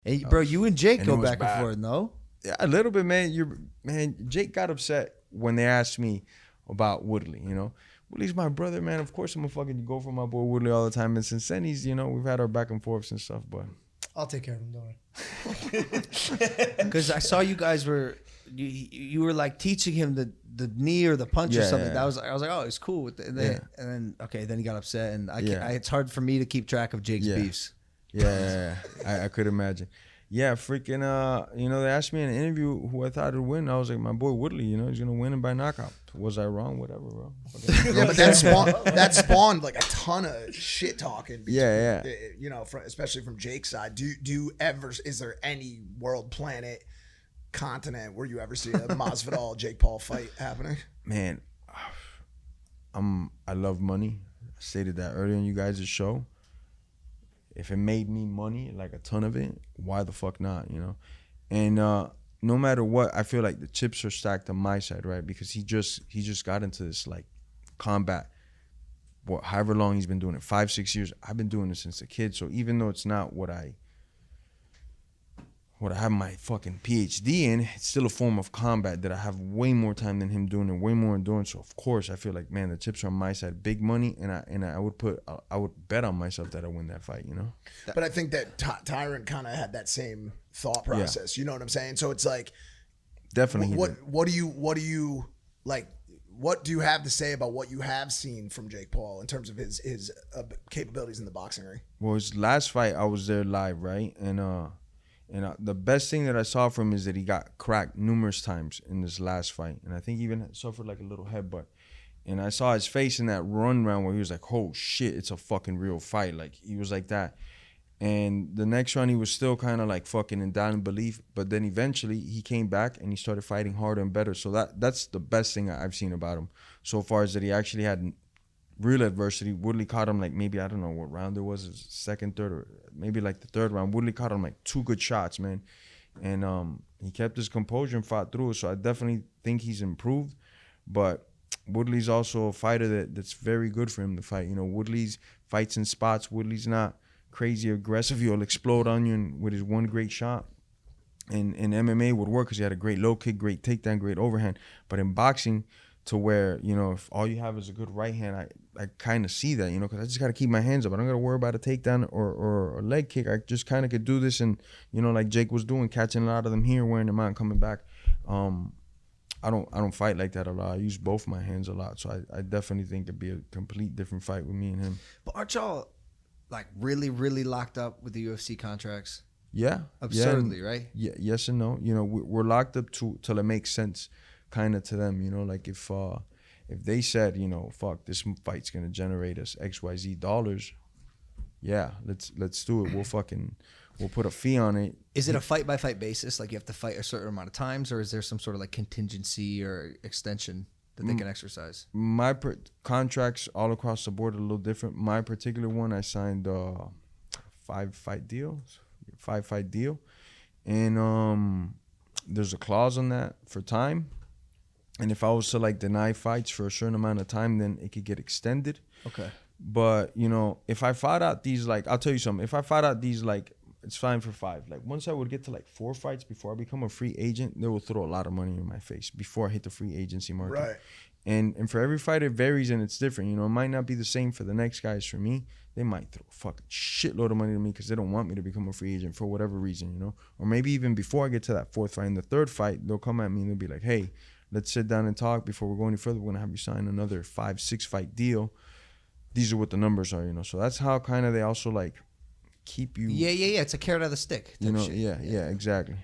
Hey, bro, you and Jake go back bad. and forth, no? Yeah, a little bit, man. Jake got upset when they asked me about Woodley, you know. Woodley's my brother, man. Of course I'm gonna fucking go for my boy Woodley all the time. And since then, he's, you know, we've had our back and forths and stuff, but I'll take care of him, don't worry. Because I saw you guys were you were like teaching him the knee or the punch or something. Yeah. I was like, oh, it's cool. And then then he got upset, and it's hard for me to keep track of Jake's beefs. Yeah, I could imagine. Yeah, freaking, you know, they asked me in an interview who I thought would win. I was like, my boy Woodley, you know, he's going to win him by knockout. Was I wrong? Whatever, bro. Yeah, but that spawned like a ton of shit talking. Yeah. You know, especially from Jake's side. Do you ever, is there any world, planet, continent where you ever see a Masvidal Jake Paul fight happening? Man, I love money. I stated that earlier in you guys' show. If it made me money, like a ton of it, why the fuck not, you know? And no matter what, I feel like the chips are stacked on my side, right? Because he just got into this like combat, however long he's been doing it, 5-6 years. I've been doing this since a kid. So even though it's not what I have my fucking PhD in, it's still a form of combat that I have way more time than him doing and way more endurance. So of course I feel like, man, the chips are on my side, big money, and I would bet on myself that I win that fight, you know. But I think that Tyron kind of had that same thought process. You know what I'm saying? So it's like, definitely. What do you like? What do you have to say about what you have seen from Jake Paul in terms of his capabilities in the boxing ring? Well, his last fight, I was there live, right? And the best thing that I saw from him is that he got cracked numerous times in this last fight. And I think he even suffered like a little headbutt. And I saw his face in that run round where he was like, oh shit, it's a fucking real fight. Like, he was like that. And the next round, he was still kind of like fucking in down belief. But then eventually, he came back and he started fighting harder and better. So that's the best thing I've seen about him so far, is that he actually had real adversity. Woodley caught him like maybe, I don't know what round it was, his second, third, or maybe like the third round. Woodley caught him like 2 good shots, man. And he kept his composure and fought through it. So I definitely think he's improved. But Woodley's also a fighter that's very good for him to fight. You know, Woodley's fights in spots. Woodley's not crazy aggressive. He'll explode on you with his one great shot. And MMA would work because he had a great low kick, great takedown, great overhand. But in boxing, to where, you know, if all you have is a good right hand, I kind of see that, you know, because I just got to keep my hands up. I don't got to worry about a takedown or a leg kick. I just kind of could do this and, you know, like Jake was doing, catching a lot of them here, wearing them out, and coming back. I don't fight like that a lot. I use both my hands a lot. So I definitely think it'd be a complete different fight with me and him. But aren't y'all like really, really locked up with the UFC contracts? Yeah. Absurdly, right? Yeah. Yes and no. You know, we're locked up till it makes sense kind of to them, you know, like if they said, you know, fuck, this fight's gonna generate us XYZ dollars, yeah, let's do it. We'll put a fee on it. Is it a fight by fight basis? Like you have to fight a certain amount of times, or is there some sort of like contingency or extension that they can exercise? My contracts all across the board are a little different. My particular one, I signed a 5-fight deal, and there's a clause on that for time. And if I was to like deny fights for a certain amount of time, then it could get extended. Okay. But, you know, if I fought out these, like, I'll tell you something. If I fought out these, like, it's fine for 5. Like, once I would get to like 4 fights before I become a free agent, they will throw a lot of money in my face before I hit the free agency market. Right. And for every fight, it varies and it's different. You know, it might not be the same for the next guys. For me, they might throw a fucking shitload of money to me because they don't want me to become a free agent for whatever reason, you know? Or maybe even before I get to that 4th fight and the 3rd fight, they'll come at me and they'll be like, hey, let's sit down and talk before we go any further. We're going to have you sign another 5-6 fight deal. These are what the numbers are, you know? So that's how kind of they also like keep you. Yeah. It's a carrot out of the stick. You know, shit. yeah, exactly.